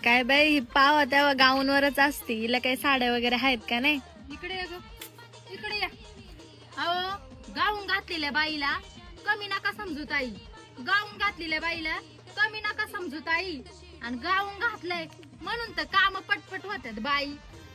काय बाई ही पाव तेव्हा गाऊनवरच असते, हिला काही साड्या वगैरे आहेत का नाही? इकडे या ग, इकडे या. अहो, गाऊन घातलेल्या बाईला कमी नका समजू ताई. गाऊन घातलेल्या बाईला कमी नका समजू ताई. आणि गाऊन घातलंय म्हणून तर काम पटपट होतात बाई.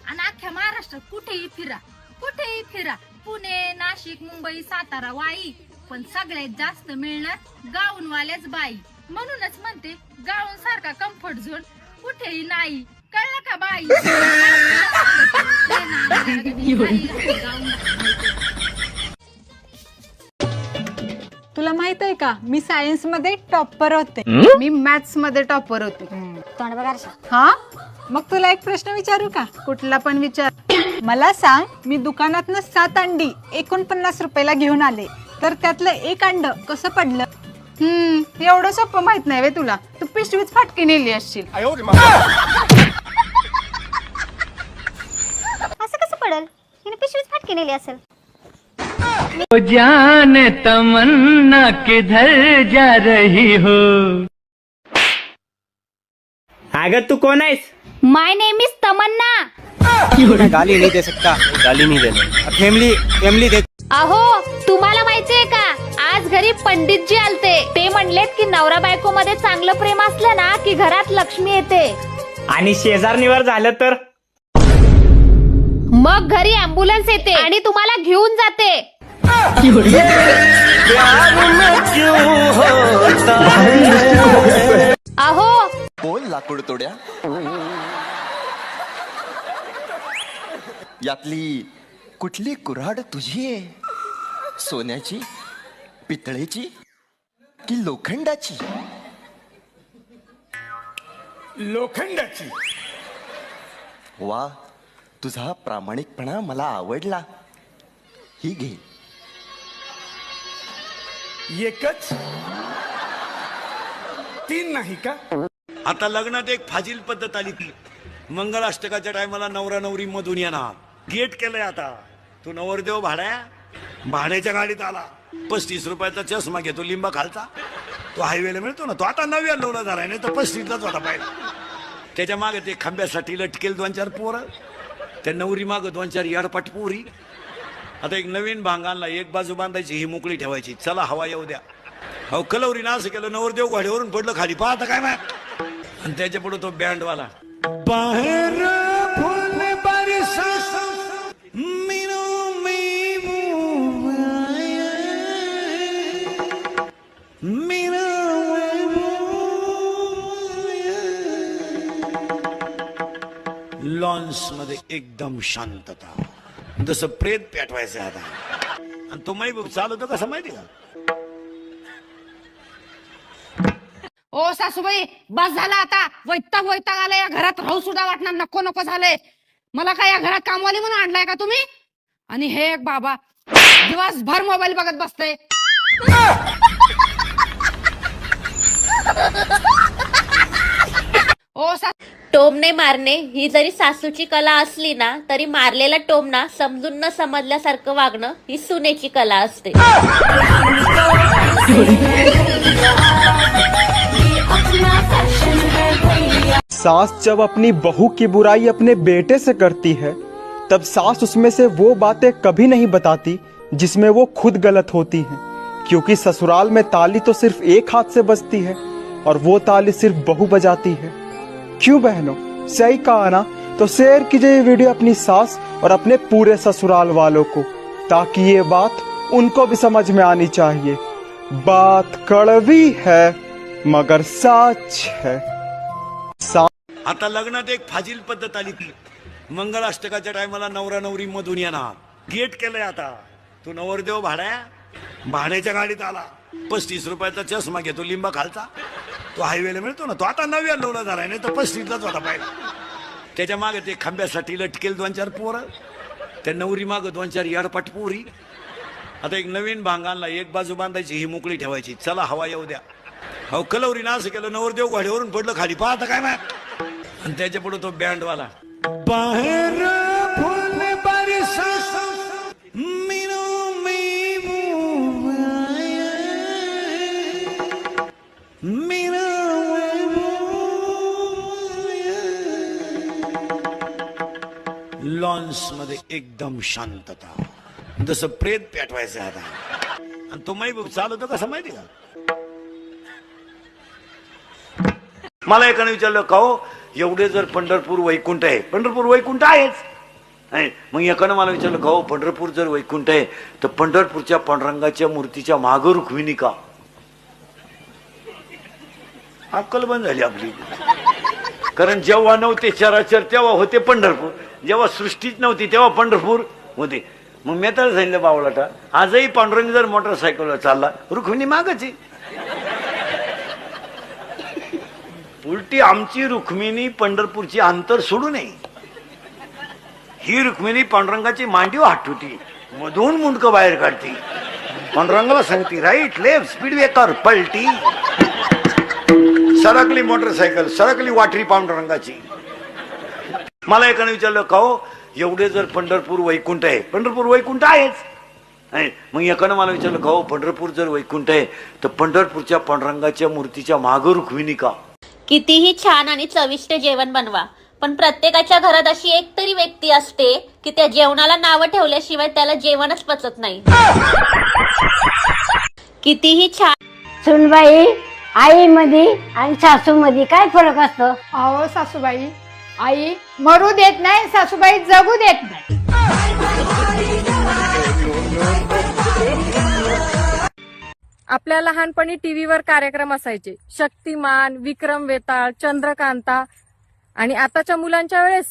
आणि अख्ख्या महाराष्ट्रात कुठेही फिरा, पुणे, नाशिक, मुंबई, सातारा, वाई, पण सगळ्यात जास्त मिळणार गाऊनवाल्याच बाई. म्हणूनच म्हणते गाऊन सारखा कम्फर्ट झोन कुठेही नाही. कळलं का बाई? तुला माहित आहे का, मी सायन्स मध्ये टॉपर होते. मी मॅथ्स मध्ये टॉपर होते. तोंड बघा. हा, मग तुला एक प्रश्न विचारू का? कुठला पण विचार. मला सांग, मी दुकानातनं 7 अंडी 49 रुपयाला घेऊन आले, तर त्यातलं एक अंड कसं पडलं? एवढं सोपं माहित नाही वे तुला. तू पिशवीच फाटकी नेली असशील. असं कसं पडल? हिने पिशवीच फाटकी नेली असेल. जाने तमन्ना किधर जा रही हो. अगर तू कौन है? माय नेम इज तमन्ना. गाली नहीं दे सकता. गाली नहीं देना. फैमिली दे. अहो, तुम्हाला माहितीये का, आज घरी पंडितजी आलते. ते म्हणलेत की नवरा बायको मध्ये चांगलं प्रेम असलं ना की घरात लक्ष्मी येते. आणि शेजारणीवर झालं तर मग घरी अँब्युलन्स येते आणि तुम्हाला घेऊन जाते. अहो, बोल लाकूड तोड्या, यातली कुठली कुऱ्हाड तुझी आहे? सोन्याची, पितळेची की लोखंडाची? लोखंडाची. वा, तुझा प्रामाणिकपणा मला आवडला. ही घे. एकच 3 नाही का? आता लग्नात एक फाजील पद्धत आली ती मंगळाष्टकाच्या टायमाला नवरा नवरी मधून येणार. गेट केलंय आता. तू नवरदेव भाड्याच्या गाडीत आला. 35 रुपयाचा चष्मा घेतो लिंबा खालचा. तो हायवेला मिळतो ना, तो आता 99ला झालाय, नाही तर 35लाच होता पाहिला. त्याच्या मागे ते खांब्यासाठी लटकेल 2-4 पोरं, त्या नवरी माग 2-4 याडपाट पोरी. आता एक नवीन भांग आणला, एक बाजू बांधायची, ही मोकळी ठेवायची. चला हवा येऊ द्या. अहो, कलवरीनं असं केलं, नवरदेव घोड्यावरून पडलं खाली. पाहता काय माय. आणि त्याच्या पुढे तो बँडवाला. बाहेर फुल बरसा मिनो में लॉन्स मध्ये एकदम शांतता, जसं प्रेत पेटवायचं आता. आणि तो महबूब चालवतो कसं माहिती का? ओ सासूबाई, बस झाला आता. वैताग आलाय. या घरात राहू सुद्धा वाटणार, नको झालंय मला. काय या घरात कामवाली म्हणून आणलाय का तुम्ही? आणि हे एक बाबा दिवसभर मोबाईल बघत बसतय. ओ टोमणे मारणे ही जरी सासूची कला असली ना, तरी मारलेला टोमणा समजून न समजल्यासारखं वागणं ही सुनेची कला असते. सास जब अपनी बहू की बुराई अपने बेटे से करती है, तब सास उसमें से वो बातें कभी नहीं बताती जिसमें वो खुद गलत होती हैं, क्योंकि ससुराल में ताली तो सिर्फ एक हाथ से बजती है और वो ताली सिर्फ बहू बजाती है. क्यों बहनों, सही कहा ना? तो शेयर कीजिए ये वीडियो अपनी सास और अपने पूरे ससुराल वालों को, ताकि ये बात उनको भी समझ में आनी चाहिए. बात कड़वी है मगर सच है. आता लग्नात एक फाजील पद्धत आली ती मंगळाष्टकाच्या टायमाला नवरा नवरी मधून येणार. गेट केलंय आता. तू नवरदेव भाड्याच्या गाडीत आला. 35 रुपयाचा चष्मा घेतो लिंबा खालचा. तो हायवेला मिळतो ना, तो आता 99ला झालाय, नाही तर 35लाच होता पाहिला. त्याच्या मागे ते खांब्यासाठी लटकेल 2-4 पोरं, त्या नवरी माग 2-4 याडपाट पोरी. आता एक नवीन भांग आणला, एक बाजू बांधायची, ही मोकळी ठेवायची. चला हवा येऊ द्या. अहो, कलवरीनं असं केलं, नवरदेव घोड्यावरून पडलं खाली. पाहता काय माय. आणि त्याच्या पुढे तो बँडवाला. बाहेर फुल बरसा मिनो में ॲम्ब्युलन्स मध्ये एकदम शांतता, जसं प्रेत पेटवायचं आता. आणि तो महबूब चालवतो कसं माहिती का? मला एकाने विचारलं का हो एवढे जर पंढरपूर वैकुंठ आहे, पंढरपूर वैकुंठ आहेच. मग एकानं मला विचारलं का हो पंढरपूर जर वैकुंठ आहे तर पंढरपूरच्या पांडुरंगाच्या मूर्तीच्या मागं रुक्मिणी का? अक्कल बंद झाली आपली. कारण जेव्हा नव्हते चराचर तेव्हा होते पंढरपूर, जेव्हा सृष्टीच नव्हती तेव्हा पंढरपूर होते. मग मी तर सांगितलं बावळाटा, आजही पांडुरंग जर मोटरसायकलवर चालला रुक्मिणी मागच आहे. उलटी आमची रुक्मिणी पंढरपूरची अंतर सोडू नये. ही रुक्मिणी पांडुरंगाची मांडीव हाटुटी मधून मुंडकं बाहेर काढती, पांडुरंगाला सांगती राईट लेफ्ट स्पीड ब्रेकर पलटी. सरकली मोटरसायकल, सरकली वाटरी पांडुरंगाची. मला एकाने विचारलं का हो एवढे जर पंढरपूर वैकुंठ आहे, पंढरपूर वैकुंठ आहेच. मग एकानं मला विचारलं का हो पंढरपूर जर वैकुंठ आहे तर पंढरपूरच्या पांडुरंगाच्या मूर्तीच्या मागं रुक्मिणी का? कितीही छान आणि चविष्ट जेवण बनवा, पण प्रत्येकाच्या घरात अशी एक तरी व्यक्ती असते की त्या जेवणाला नावं ठेवल्याशिवाय त्याला जेवणच पचत नाही. कितीही छान. सुनबाई, आई मध्ये आणि सासू मध्ये काय फरक असतो? अहो सासूबाई, आई मरू देत नाही, सासूबाई जगू देत नाही. आपल्या लहानपणी टीव्हीवर कार्यक्रम असायचे, शक्तिमान, विक्रम वेताळ, चंद्रकांता. आणि आताच्या मुलांच्या वेळेस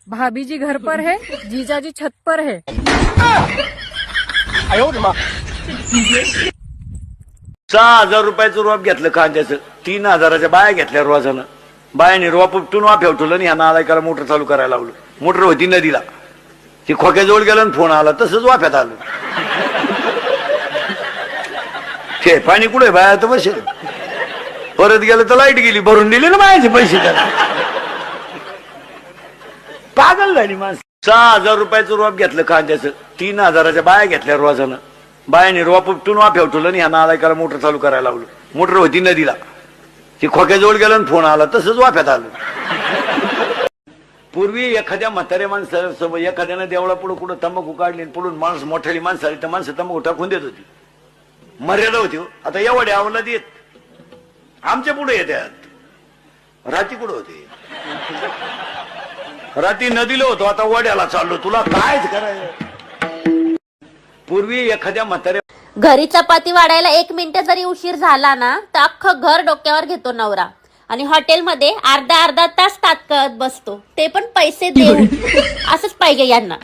भाभीजी घर पर है, जीजाजी छत पर है. 6,000 रुपयाचं रोप घेतलं कांद्याचं, 3,000च्या बाया घेतल्या रोजानं. बायाने रोप उपटून वाफ्यावर ठेवलं आणि ह्या नालायकाला मोटर चालू करायला लावलं. मोटर होती नदीला, ती खोक्याजवळ गेलं आणि फोन आला, तसंच वाफ्यात आलं. ते पाणी कुठे बाया तर बसेल. परत गेलं तर लाईट गेली, भरून दिले ना बायाचे पैसे त्याला. पागल झाली माणसं. 6,000 रुपयाचं रोप घेतलं कांद्याचं, 3,000च्या बाया घेतल्या रोजानं. बायाने रोप उपटून वाफ्यावर ठेवलं आणि ह्या नालायकाला मोटर चालू करायला लावलं. मोटर होती नदीला, ती खोक्याजवळ गेलं आणि फोन आला, तसंच वाफ्यात आलं. पूर्वी एखाद्या म्हाताऱ्या माणसासोबत एखाद्यानं देवळा पुढे कुठं तंबाखू काढली, पुढून माणूस मोठ्याली माणसं आली तर माणसं तंबाखू टाकून देत होती. मर्यादा होती. आता एवढ्या आवडला देत आमच्या पुढे येतात. राती कुठं होते? राती नदीला होतो, आता वड्याला चाललो. तुला कायच करायचं? पूर्वी एखाद्या म्हाताऱ्या घरी चपाती वाढायला 1 मिनिट जरी उशीर झाला ना तर अख्खं घर डोक्यावर घेतो नवरा. आणि हॉटेलमध्ये अर्धा तास तात्काळत बसतो, ते पण पैसे देऊन. असंच पाहिजे यांना.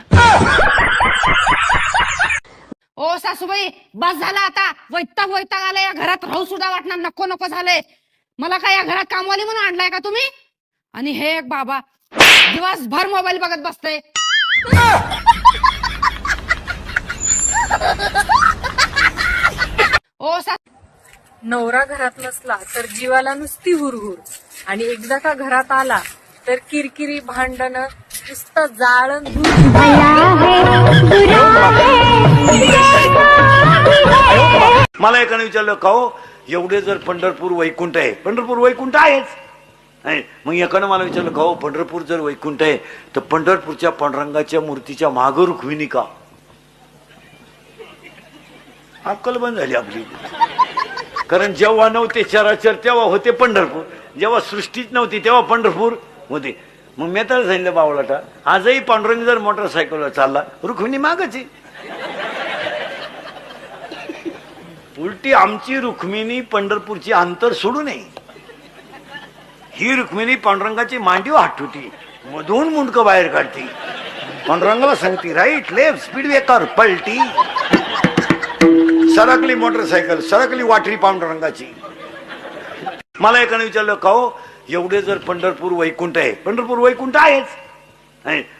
ओ सासूबाई, बस झाला आता. वैताग आला, या घरात राहू सुद्धा वाटणार, नको नको झालंय मला. काय या घरात कामवाली म्हणून आणलाय का तुम्ही? आणि हे एक बाबा दिवसभर मोबाईल बघत बसतय. ओ नवरा घरात नसला तर जीवाला नुसती हुरहुर, आणि एकदा का घरात आला तर किरकिरी, भांडण, नुसतं जाळण. मला एकाने विचारलं का हो एवढे जर पंढरपूर वैकुंठ आहे, पंढरपूर वैकुंठ आहेच. मग एकानं मला विचारलं का हो पंढरपूर जर वैकुंठ आहे तर पंढरपूरच्या पांडुरंगाच्या मूर्तीच्या मागं रुक्मिणी का? अक्कल बंद झाली आपली. कारण जेव्हा नव्हते चराचर तेव्हा होते पंढरपूर, जेव्हा सृष्टीच नव्हती तेव्हा पंढरपूर होते. मग मी तर सांगितलं बावळाटा, आजही पांडुरंग जर मोटरसायकलवर चालला रुक्मिणी मागच आहे. उलटी आमची रुक्मिणी पंढरपूरची अंतर सोडू नये. ही रुक्मिणी पांडुरंगाची मांडीव हाटुटी मधून मुंडकं बाहेर काढती, पांडुरंगाला सांगती राईट लेफ्ट स्पीड ब्रेकर पलटी. सरकली मोटरसायकल, सरकली वाटरी पांडुरंगाची. मला एकाने विचारलं का हो एवढे जर पंढरपूर वैकुंठ आहे, पंढरपूर वैकुंठ आहेच.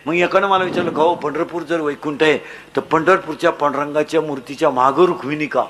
मग एकानं मला विचारलं का हो पंढरपूर जर वैकुंठ आहे तर पंढरपूरच्या पांडुरंगाच्या मूर्तीच्या मागं रुक्मिणी का?